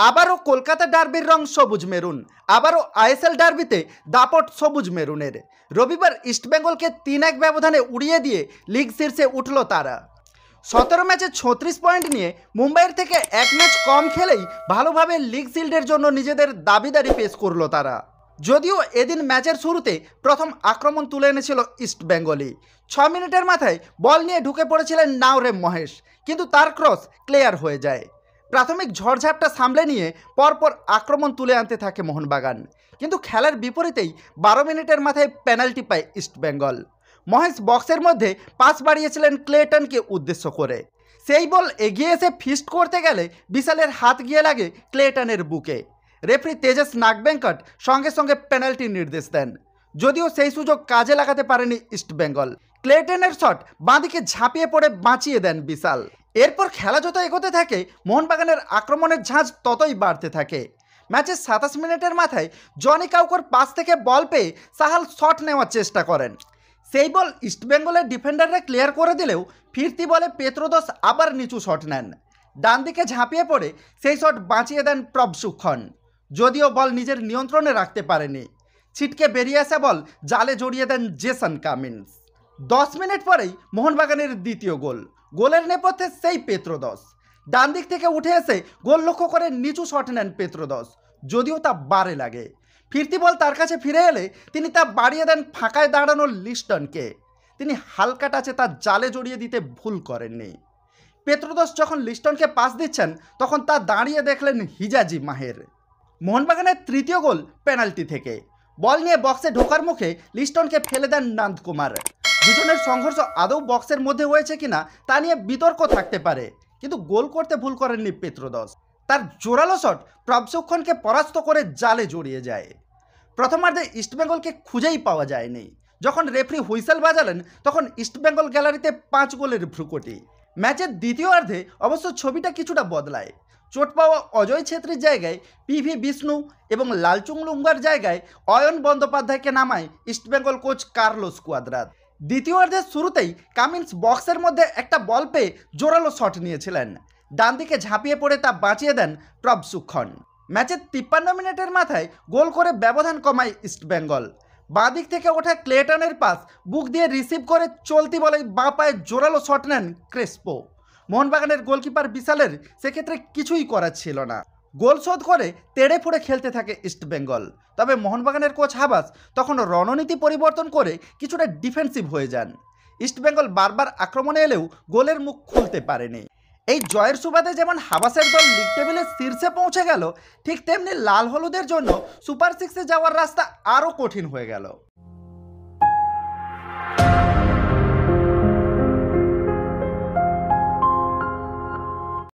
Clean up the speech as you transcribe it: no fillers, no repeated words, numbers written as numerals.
আবারও কলকাতা ডার্বির রং সবুজ মেরুন, আবারও আইএসএল ডার্বিতে দাপট সবুজ মেরুনের। রবিবার ইস্টবেঙ্গলকে 3-1 ব্যবধানে উড়িয়ে দিয়ে লিগ শীর্ষে উঠল তারা। 17 ম্যাচে 36 পয়েন্ট নিয়ে মুম্বাইয়ের থেকে এক ম্যাচ কম খেলেই ভালোভাবে লিগ শিল্ডের জন্য নিজেদের দাবিদারি পেশ করল তারা। যদিও এদিন ম্যাচের শুরুতে প্রথম আক্রমণ তুলে এনেছিল ইস্টবেঙ্গলই। 6 মিনিটের মাথায় বল নিয়ে ঢুকে পড়েছিলেন নাওরেম মহেশ, কিন্তু তার ক্রস ক্লিয়ার হয়ে যায়। প্রাথমিক ঝড়ঝাপটা সামলে নিয়ে পরপর আক্রমণ তুলে আনতে থাকে মোহনবাগান, কিন্তু খেলার বিপরীতেই 12 মিনিটের মাথায় পেনাল্টি পায় ইস্টবেঙ্গল। মহেশ বক্সের মধ্যে পাস বাড়িয়েছিলেন ক্লেটনকে উদ্দেশ্য করে। সেই বল এগিয়ে এসে ফিস্ট করতে গেলে বিশালের হাত গিয়ে লাগে ক্লেটনের বুকে। রেফারি তেজস নাগবেঙ্কট সঙ্গে সঙ্গে পেনাল্টি নির্দেশ দেন, যদিও সেই সুযোগ কাজে লাগাতে পারেনি ইস্টবেঙ্গল। ক্লেটনের শট বাঁদিকে ঝাঁপিয়ে পড়ে বাঁচিয়ে দেন বিশাল। এরপর খেলা যত এগোতে থাকে মোহনবাগানের আক্রমণের ঝাঁজ ততই বাড়তে থাকে। ম্যাচের 27 মিনিটের মাথায় জনি কাউকর পাস থেকে বল পেয়ে সাহাল শট নেওয়ার চেষ্টা করেন। সেই বল ইস্টবেঙ্গলের ডিফেন্ডাররা ক্লিয়ার করে দিলেও ফিরতি বলে পেত্রোদস আবার নিচু শট নেন। ডান দিকে ঝাঁপিয়ে পড়ে সেই শট বাঁচিয়ে দেন প্রভসুক্ষণ, যদিও বল নিজের নিয়ন্ত্রণে রাখতে পারেনি। ছিটকে বেরিয়ে আসা বল জালে জড়িয়ে দেন জেসন কামিন্স। 10 মিনিট পরেই মোহনবাগানের দ্বিতীয় গোল। গোলের নেপথ্যে সেই পেত্রোদস ডান দিক থেকে উঠে এসে গোল লক্ষ্য করে নিচু শট নেন পেত্রোদস, যদিও তা বারে লাগে। ফিরতি বল তার কাছে ফিরে এলে তিনি তা বাড়িয়ে দেন ফাঁকায় দাঁড়ানো লিস্টনকে। তিনি হালকা টাচে তা জালে জড়িয়ে দিতে ভুল করেননি। পেত্রোদস যখন লিস্টনকে পাস দিচ্ছেন তখন তা দাঁড়িয়ে দেখলেন হিজাজি মাহের। মোহনবাগানের তৃতীয় গোল পেনাল্টি থেকে। বল নিয়ে বক্সে ঢোকার মুখে লিস্টনকে ফেলে দেন নন্দকুমার। দুজনের সংঘর্ষ আদৌ বক্সের মধ্যে হয়েছে কিনা তা নিয়ে বিতর্ক থাকতে পারে, কিন্তু গোল করতে ভুল করেননি পেত্রোদস। তার জোরালো শট প্রভসুক্ষণকে পরাস্ত করে জালে জড়িয়ে যায়। প্রথমার্ধে ইস্টবেঙ্গলকে খুঁজেই পাওয়া যায়নি। যখন রেফারি হুইসেল বাজালেন তখন ইস্টবেঙ্গল গ্যালারিতে 5 গোলের ভ্রুকুটি। ম্যাচের দ্বিতীয়ার্ধে অবশ্য ছবিটা কিছুটা বদলায়। চোট পাওয়া অজয় ছেত্রীর জায়গায় পিভি বিষ্ণু এবং লালচুংলুঙ্গার জায়গায় অয়ন বন্দ্যোপাধ্যায়কে নামায় ইস্টবেঙ্গল কোচ কার্লোস কুয়াদ্রাত। দ্বিতীয়ার্ধের শুরুতেই কামিন্স বক্সের মধ্যে একটা বল পেয়ে জোরালো শট নিয়েছিলেন। ডান দিকে ঝাঁপিয়ে পড়ে তা বাঁচিয়ে দেন প্রভসুক্ষণ। ম্যাচের 53 মিনিটের মাথায় গোল করে ব্যবধান কমায় ইস্টবেঙ্গল। বাঁ দিক থেকে ওঠা ক্লেটনের পাস বুক দিয়ে রিসিভ করে চলতি বলেই বাঁ পায়ে জোরালো শট নেন ক্রেসপো। মোহনবাগানের গোলকিপার বিশালের সেক্ষেত্রে কিছুই করার ছিল না। গোল শোধ করে তেড়ে ফুড়ে খেলতে থাকে ইস্টবেঙ্গল। তবে মোহনবাগানের কোচ হাবাস তখন রণনীতি পরিবর্তন করে কিছুটা ডিফেন্সিভ হয়ে যান। ইস্টবেঙ্গল বারবার আক্রমণে এলেও গোলের মুখ খুলতে পারেনি। এই জয়ের সুবাদে যেমন হাবাসের দল লিগ টেবিলের শীর্ষে পৌঁছে গেল, ঠিক তেমনি লাল হলুদের জন্য সুপার 6-এ যাওয়ার রাস্তা আরও কঠিন হয়ে গেল।